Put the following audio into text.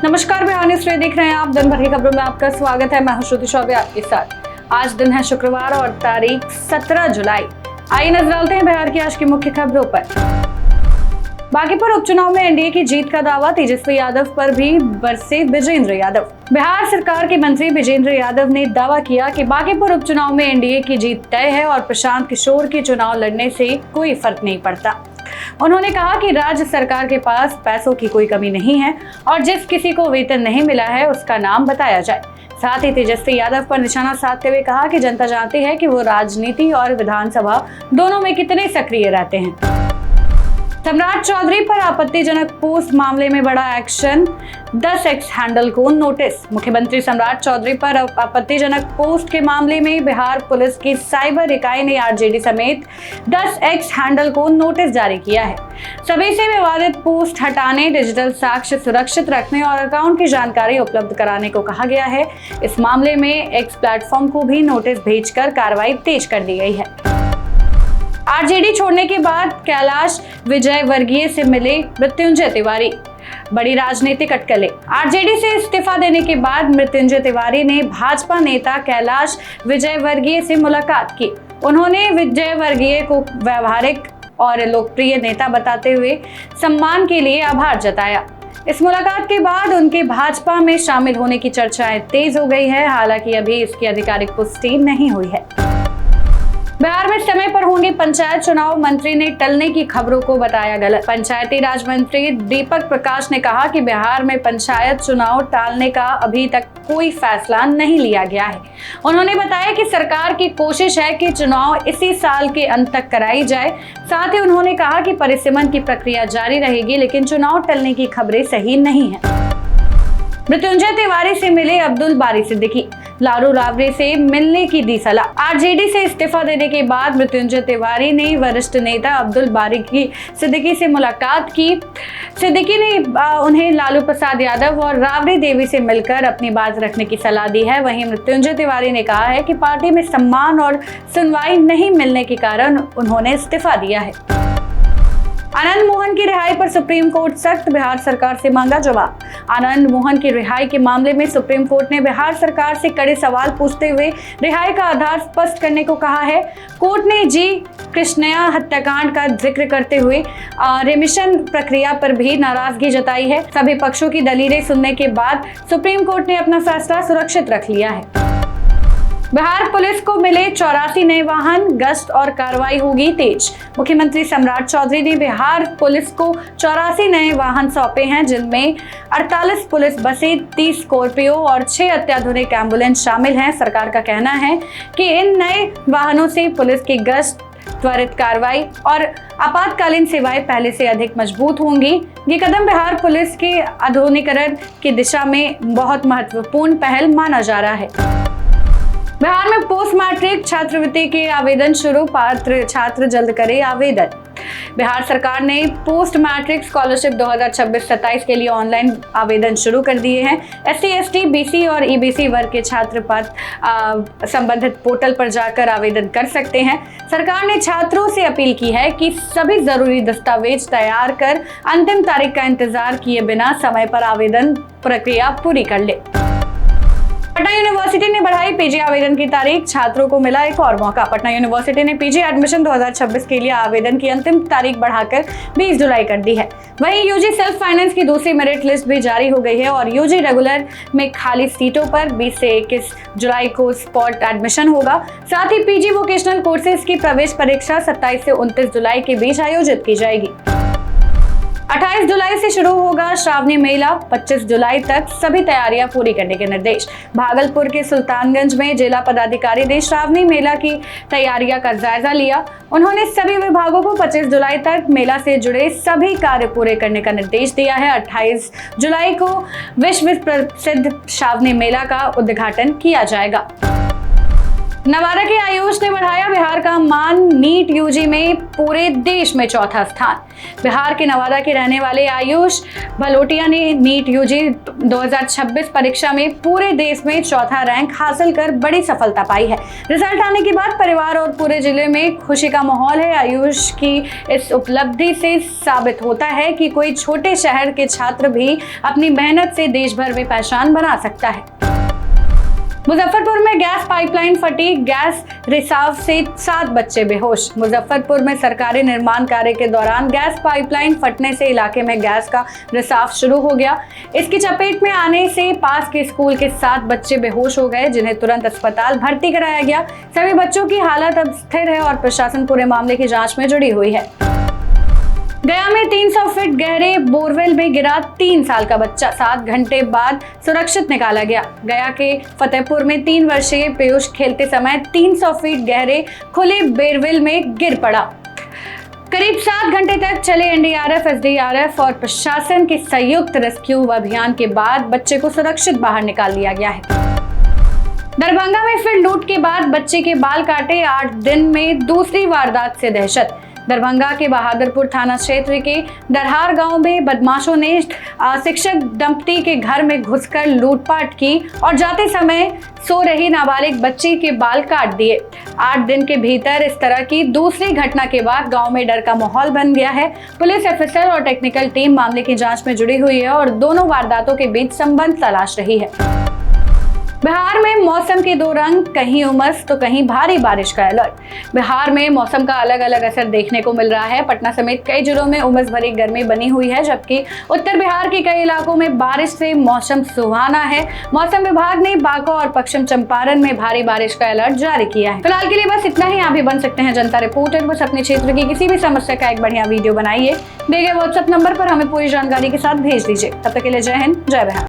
नमस्कार, बिहार न्यूज़ देख रहे हैं आप। दिन भर की खबरों में आपका स्वागत है। मैं हूं श्रुति चौबे आपके साथ। आज दिन है शुक्रवार और तारीख 17 जुलाई। आइए नजर डालते हैं बिहार की आज की मुख्य खबरों पर। बांकीपुर उपचुनाव में एनडीए की जीत का दावा, तेजस्वी यादव पर भी बरसे विजेंद्र यादव। बिहार सरकार के मंत्री विजेंद्र यादव ने दावा किया कि बांकीपुर उपचुनाव में एनडीए की जीत तय है और प्रशांत किशोर के चुनाव लड़ने से कोई फर्क नहीं पड़ता। उन्होंने कहा कि राज्य सरकार के पास पैसों की कोई कमी नहीं है और जिस किसी को वेतन नहीं मिला है उसका नाम बताया जाए। साथ ही तेजस्वी यादव पर निशाना साधते हुए कहा कि जनता जानती है कि वो राजनीति और विधानसभा दोनों में कितने सक्रिय रहते हैं। सम्राट चौधरी पर आपत्तिजनक पोस्ट मामले में बड़ा एक्शन, 10x हैंडल को नोटिस। मुख्यमंत्री सम्राट चौधरी पर आपत्तिजनक पोस्ट के मामले में बिहार पुलिस की साइबर इकाई ने आरजेडी समेत 10x हैंडल को नोटिस जारी किया है। सभी से विवादित पोस्ट हटाने, डिजिटल साक्ष्य सुरक्षित रखने और अकाउंट की जानकारी उपलब्ध कराने को कहा गया है। इस मामले में एक्स प्लेटफॉर्म को भी नोटिस भेजकर कार्रवाई तेज कर दी गई है। आरजेडी छोड़ने के बाद कैलाश विजयवर्गीय से मिले मृत्युंजय तिवारी, बड़ी राजनीतिक अटकलें। आरजेडी से इस्तीफा देने के बाद मृत्युंजय तिवारी ने भाजपा नेता कैलाश विजयवर्गीय से मुलाकात की। उन्होंने विजयवर्गीय को व्यावहारिक और लोकप्रिय नेता बताते हुए सम्मान के लिए आभार जताया। इस मुलाकात के बाद उनके भाजपा में शामिल होने की चर्चाएं तेज हो गई है। हालांकि अभी इसकी आधिकारिक पुष्टि नहीं हुई है। बिहार में समय पर होंगे पंचायत चुनाव, मंत्री ने टलने की खबरों को बताया गलत। पंचायती राज मंत्री दीपक प्रकाश ने कहा कि बिहार में पंचायत चुनाव टालने का अभी तक कोई फैसला नहीं लिया गया है। उन्होंने बताया कि सरकार की कोशिश है कि चुनाव इसी साल के अंत तक कराई जाए। साथ ही उन्होंने कहा कि परिसीमन की प्रक्रिया जारी रहेगी, लेकिन चुनाव टलने की खबरें सही नहीं है। मृत्युंजय तिवारी से मिले अब्दुल बारी सिद्दीकी, लालू राबड़ी से मिलने की दी सलाह। आरजेडी से इस्तीफा देने के बाद मृत्युंजय तिवारी ने वरिष्ठ नेता अब्दुल बारी सिद्दीकी से मुलाकात की। सिद्दीकी ने उन्हें लालू प्रसाद यादव और राबड़ी देवी से मिलकर अपनी बात रखने की सलाह दी है। वहीं मृत्युंजय तिवारी ने कहा है कि पार्टी में सम्मान और सुनवाई नहीं मिलने के कारण उन्होंने इस्तीफा दिया है। आनंद मोहन की रिहाई पर सुप्रीम कोर्ट सख्त, बिहार सरकार से मांगा जवाब। आनंद मोहन की रिहाई के मामले में सुप्रीम कोर्ट ने बिहार सरकार से कड़े सवाल पूछते हुए रिहाई का आधार स्पष्ट करने को कहा है। कोर्ट ने जी कृष्णया हत्याकांड का जिक्र करते हुए रिमिशन प्रक्रिया पर भी नाराजगी जताई है। सभी पक्षों की दलीलें सुनने के बाद सुप्रीम कोर्ट ने अपना फैसला सुरक्षित रख लिया है। बिहार पुलिस को मिले 84 नए वाहन, गश्त और कार्रवाई होगी तेज। मुख्यमंत्री सम्राट चौधरी ने बिहार पुलिस को 84 नए वाहन सौंपे हैं, जिनमें 48 पुलिस बसें, 30 स्कॉर्पियो और 6 अत्याधुनिक एम्बुलेंस शामिल हैं। सरकार का कहना है कि इन नए वाहनों से पुलिस की गश्त, त्वरित कार्रवाई और आपातकालीन सेवाएं पहले से अधिक मजबूत होंगी। ये कदम बिहार पुलिस के आधुनिकीकरण की दिशा में बहुत महत्वपूर्ण पहल माना जा रहा है। बिहार में पोस्ट मैट्रिक छात्रवृत्ति के आवेदन शुरू, पात्र छात्र जल्द करें आवेदन। बिहार सरकार ने पोस्ट मैट्रिक स्कॉलरशिप 2026-27 के लिए ऑनलाइन आवेदन शुरू कर दिए हैं। SC, ST, BC और EBC वर्ग के छात्र संबंधित पोर्टल पर जाकर आवेदन कर सकते हैं। सरकार ने छात्रों से अपील की है कि सभी जरूरी दस्तावेज तैयार कर अंतिम तारीख का इंतजार किए बिना समय पर आवेदन प्रक्रिया पूरी कर ले। पटना यूनिवर्सिटी ने बढ़ाई पीजी आवेदन की तारीख, छात्रों को मिला एक और मौका। पटना यूनिवर्सिटी ने पीजी एडमिशन 2026 के लिए आवेदन की अंतिम तारीख बढ़ाकर 20 जुलाई कर दी है। वहीं यूजी सेल्फ फाइनेंस की दूसरी मेरिट लिस्ट भी जारी हो गई है और यूजी रेगुलर में खाली सीटों पर 20 से 21 जुलाई को स्पॉट एडमिशन होगा। साथ ही पीजी वोकेशनल कोर्सेज की प्रवेश परीक्षा 27 से 29 जुलाई के बीच आयोजित की जाएगी। 28 जुलाई से शुरू होगा श्रावणी मेला, 25 जुलाई तक सभी तैयारियां पूरी करने के निर्देश। भागलपुर के सुल्तानगंज में जिला पदाधिकारी ने श्रावणी मेला की तैयारियां का जायजा लिया। उन्होंने सभी विभागों को 25 जुलाई तक मेला से जुड़े सभी कार्य पूरे करने का निर्देश दिया है। 28 जुलाई को विश्व प्रसिद्ध श्रावणी मेला का उद्घाटन किया जाएगा। नवादा के आयुष ने बढ़ाया बिहार का मान, नीट यूजी में पूरे देश में चौथा स्थान। बिहार के नवादा के रहने वाले आयुष भलोटिया ने नीट यूजी 2026 परीक्षा में पूरे देश में चौथा रैंक हासिल कर बड़ी सफलता पाई है। रिजल्ट आने के बाद परिवार और पूरे जिले में खुशी का माहौल है। आयुष की इस उपलब्धि से साबित होता है कि कोई छोटे शहर के छात्र भी अपनी मेहनत से देश भर में पहचान बना सकता है। मुजफ्फरपुर में गैस पाइपलाइन फटी, गैस रिसाव से 7 बच्चे बेहोश। मुजफ्फरपुर में सरकारी निर्माण कार्य के दौरान गैस पाइपलाइन फटने से इलाके में गैस का रिसाव शुरू हो गया। इसकी चपेट में आने से पास के स्कूल के 7 बच्चे बेहोश हो गए, जिन्हें तुरंत अस्पताल भर्ती कराया गया। सभी बच्चों की हालत अब स्थिर है और प्रशासन पूरे मामले की जांच में जुड़ी हुई है। गया में 300 फीट गहरे बोरवेल में गिरा 3 साल का बच्चा, 7 घंटे बाद सुरक्षित निकाला गया। गया के फतेहपुर में 3 वर्षीय पीयूष खेलते समय 300 फीट गहरे खुले बोरवेल में गिर पड़ा। करीब 7 घंटे तक चले एनडीआरएफ, एसडीआरएफ और प्रशासन के संयुक्त रेस्क्यू अभियान के बाद बच्चे को सुरक्षित बाहर निकाल लिया गया है। दरभंगा में फिर लूट के बाद बच्चे के बाल काटे, 8 दिन में दूसरी वारदात से दहशत। दरभंगा के बहादुरपुर थाना क्षेत्र के दरहार गांव में बदमाशों ने शिक्षक दंपति के घर में घुसकर लूटपाट की और जाते समय सो रही नाबालिग बच्ची के बाल काट दिए। 8 दिन के भीतर इस तरह की दूसरी घटना के बाद गांव में डर का माहौल बन गया है। पुलिस ऑफिसर और टेक्निकल टीम मामले की जांच में जुड़ी हुई है और दोनों वारदातों के बीच संबंध तलाश रही है। बिहार में मौसम के 2 रंग, कहीं उमस तो कहीं भारी बारिश का अलर्ट। बिहार में मौसम का अलग अलग असर देखने को मिल रहा है। पटना समेत कई जिलों में उमस भरी गर्मी बनी हुई है, जबकि उत्तर बिहार के कई इलाकों में बारिश से मौसम सुहाना है। मौसम विभाग ने बांका और पश्चिम चंपारण में भारी बारिश का अलर्ट जारी किया है। फिलहाल के लिए बस इतना ही। आप भी बन सकते हैं जनता रिपोर्टर। बस अपने क्षेत्र की किसी भी समस्या का एक बढ़िया वीडियो बनाइए, दिए गए व्हाट्सएप नंबर पर हमें पूरी जानकारी के साथ भेज दीजिए। तब तक के लिए जय हिंद, जय बिहार।